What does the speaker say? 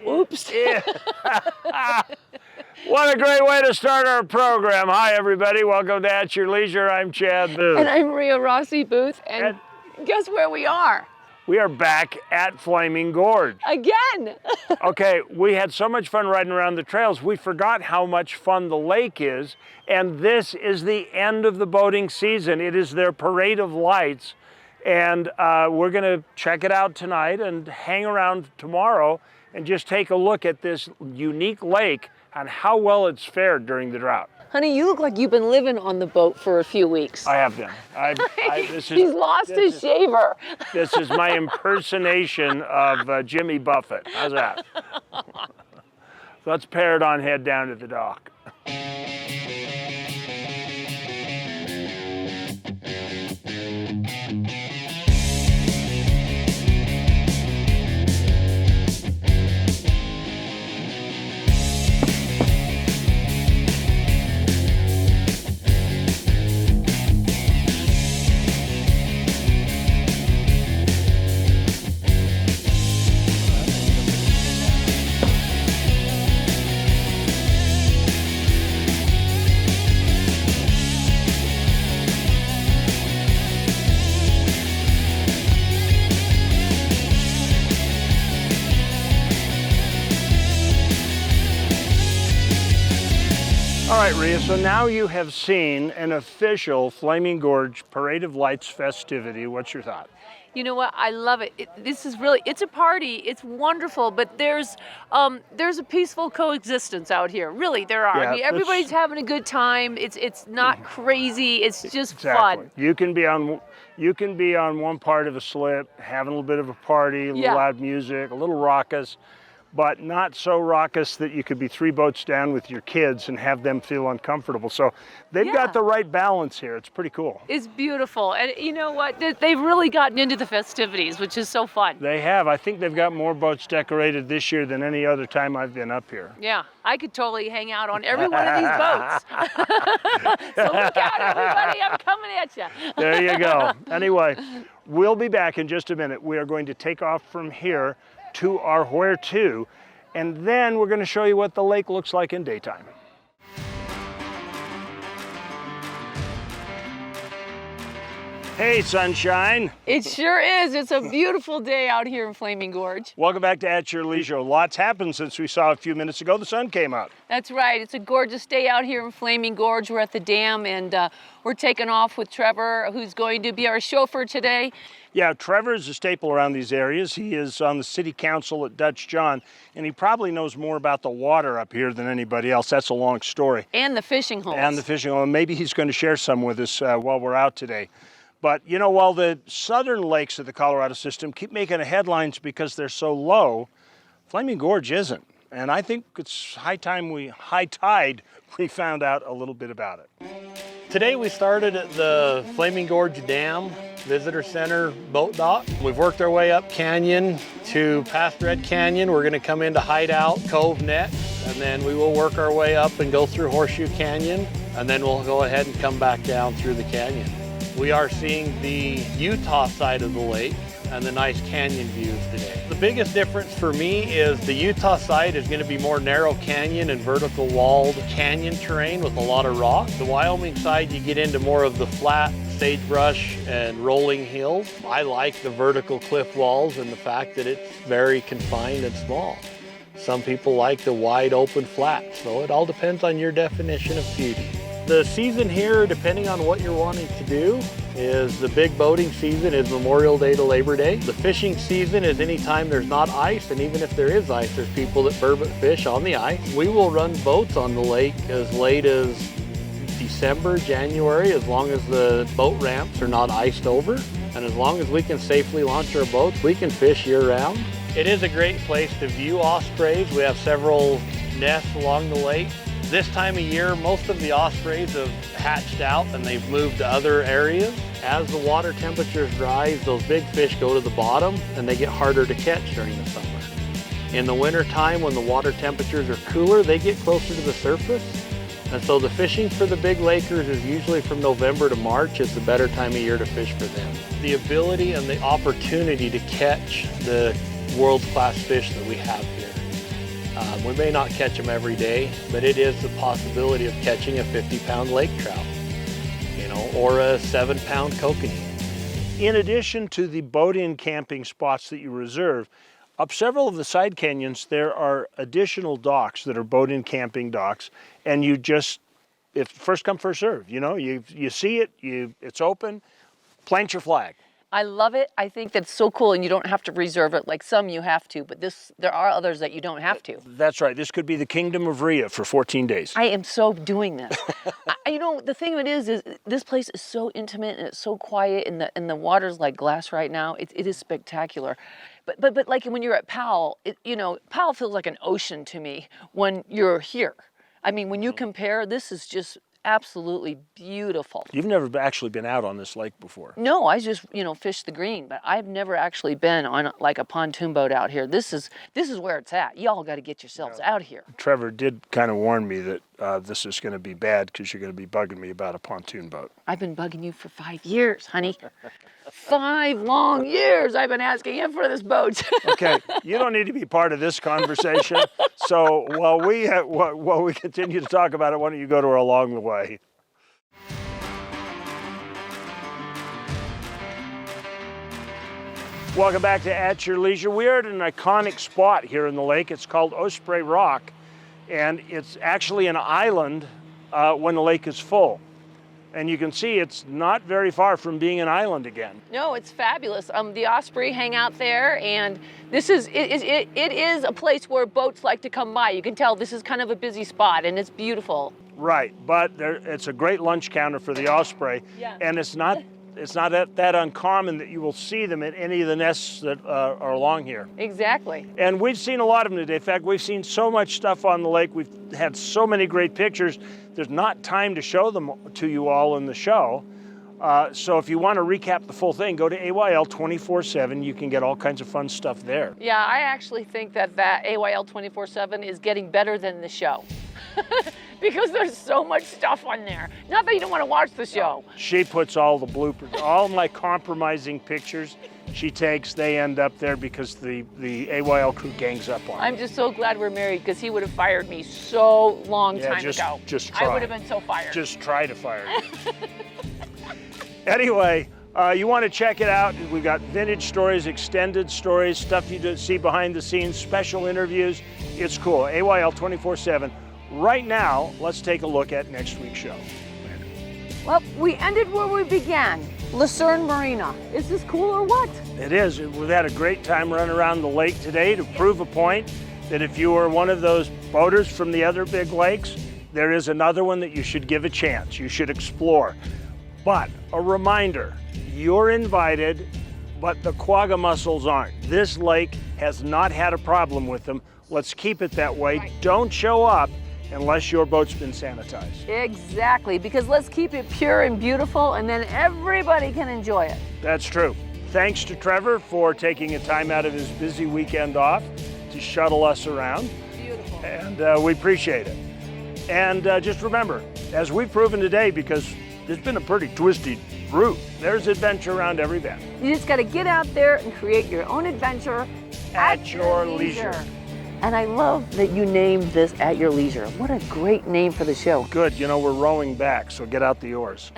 Oops. Yeah. What a great way to start our program. Hi, everybody. Welcome to At Your Leisure. I'm Chad Booth. And I'm Maria Rossi Booth, and guess where we are? We are back at Flaming Gorge. Again! Okay, we had so much fun riding around the trails, we forgot how much fun the lake is, and this is the end of the boating season. It is their parade of lights, and we're gonna check it out tonight and hang around tomorrow and just take a look at this unique lake and how well it's fared during the drought. Honey, you look like you've been living on the boat for a few weeks. I have been. He's lost his shaver. This is my impersonation of Jimmy Buffett. How's that? So let's pair it on, head down to the dock. All right, Rhea, so now you have seen an official Flaming Gorge Parade of Lights festivity. What's your thought? You know what? I love it. This is really, it's a party. It's wonderful, but there's a peaceful coexistence out here. Really, there are. Yeah, I mean, everybody's having a good time. It's not crazy. It's just fun. You can be on one part of a slip, having a little bit of a party, a little loud music, a little raucous, but not so raucous that you could be 3 boats down with your kids and have them feel uncomfortable. So they've got the right balance here. It's pretty cool. It's beautiful. And you know what? They've really gotten into the festivities, which is so fun. They have. I think they've got more boats decorated this year than any other time I've been up here. Yeah, I could totally hang out on every one of these boats. So look out, everybody. I'm coming at you. There you go. Anyway, we'll be back in just a minute. We are going to take off from here to our where to, and then we're going to show you what the lake looks like in daytime. Hey, sunshine. It sure is. It's a beautiful day out here in Flaming Gorge. Welcome back to At Your Leisure. Lots happened since we saw a few minutes ago. The sun came out. That's right. It's a gorgeous day out here in Flaming Gorge. We're at the dam, and we're taking off with Trevor, who's going to be our chauffeur today. Yeah, Trevor is a staple around these areas. He is on the city council at Dutch John, and he probably knows more about the water up here than anybody else. That's a long story. And the fishing holes. And the fishing hole. Maybe he's going to share some with us while we're out today. But, you know, while the southern lakes of the Colorado system keep making headlines because they're so low, Flaming Gorge isn't. And I think it's high tide we found out a little bit about it. Today we started at the Flaming Gorge Dam Visitor Center boat dock. We've worked our way up canyon to past Red Canyon. We're going to come into Hideout Cove next, and then we will work our way up and go through Horseshoe Canyon, and then we'll go ahead and come back down through the canyon. We are seeing the Utah side of the lake and the nice canyon views today. The biggest difference for me is the Utah side is going to be more narrow canyon and vertical walled canyon terrain with a lot of rock. The Wyoming side, you get into more of the flat sagebrush and rolling hills. I like the vertical cliff walls and the fact that it's very confined and small. Some people like the wide open flat, so it all depends on your definition of beauty. The season here, depending on what you're wanting to do, is the big boating season is Memorial Day to Labor Day. The fishing season is anytime there's not ice, and even if there is ice, there's people that burbot fish on the ice. We will run boats on the lake as late as December, January, as long as the boat ramps are not iced over. And as long as we can safely launch our boats, we can fish year-round. It is a great place to view ospreys. We have several nests along the lake. This time of year, most of the ospreys have hatched out and they've moved to other areas. As the water temperatures rise, those big fish go to the bottom and they get harder to catch during the summer. In the winter time, when the water temperatures are cooler, they get closer to the surface. And so the fishing for the big lakers is usually from November to March. It's a better time of year to fish for them. The ability and the opportunity to catch the world-class fish that we have here. We may not catch them every day, but it is the possibility of catching a 50-pound lake trout, or a 7-pound kokanee. In addition to the boating and camping spots that you reserve, up several of the side canyons, there are additional docks that are boat and camping docks, and you just, if first come, first serve, you see it, it's open, plant your flag. I love it. I think that's so cool, and you don't have to reserve it. Like some you have to, but there are others that you don't have to. That's right. This could be the Kingdom of Rhea for 14 days. I am so doing this. The thing of it is this place is so intimate and it's so quiet, and the water's like glass right now. It is spectacular. But like when you're at Powell, Powell feels like an ocean to me when you're here. I mean, when you compare, this is just absolutely beautiful. You've never actually been out on this lake before. No, I just, fished the green, but I've never actually been on like a pontoon boat out here. This is where it's at. Y'all got to get yourselves out here. Trevor did kind of warn me that this is going to be bad because you're going to be bugging me about a pontoon boat. I've been bugging you for 5 years, honey. 5 long years I've been asking him for this boat. Okay, you don't need to be part of this conversation. So while we continue to talk about it, why don't you go to her along the way? Welcome back to At Your Leisure. We are at an iconic spot here in the lake. It's called Osprey Rock, and it's actually an island when the lake is full. And you can see it's not very far from being an island again. No, it's fabulous. The Osprey hang out there, and it is a place where boats like to come by. You can tell this is kind of a busy spot, and it's beautiful. Right, but it's a great lunch counter for the Osprey, and it's not that uncommon that you will see them at any of the nests that are along here. Exactly. And we've seen a lot of them today. In fact, we've seen so much stuff on the lake. We've had so many great pictures. There's not time to show them to you all in the show. So if you want to recap the full thing, go to AYL 24/7. You can get all kinds of fun stuff there. Yeah, I actually think that AYL 24/7 is getting better than the show. Because there's so much stuff on there. Not that you don't want to watch the show. She puts all the bloopers, all my compromising pictures she takes, they end up there because the AYL crew gangs up on I'm me. just so glad we're married because he would have fired me so long time ago. Just try. I would have been so fired. Just try to fire me. Anyway, you want to check it out. We've got vintage stories, extended stories, stuff you see behind the scenes, special interviews. It's cool. AYL 24/7. Right now, let's take a look at next week's show. Well, we ended where we began. Lucerne Marina. Is this cool or what? It is. We've had a great time running around the lake today to prove a point that if you are one of those boaters from the other big lakes, there is another one that you should give a chance. You should explore. But a reminder, you're invited, but the quagga mussels aren't. This lake has not had a problem with them. Let's keep it that way. Right. Don't show up unless your boat's been sanitized. Exactly, because let's keep it pure and beautiful, and then everybody can enjoy it. That's true. Thanks to Trevor for taking a time out of his busy weekend off to shuttle us around. Beautiful. And we appreciate it. And just remember, as we've proven today, because there's been a pretty twisty route, there's adventure around every bend. You just got to get out there and create your own adventure At your leisure. And I love that you named this At Your Leisure. What a great name for the show. Good, we're rowing back, so get out the oars.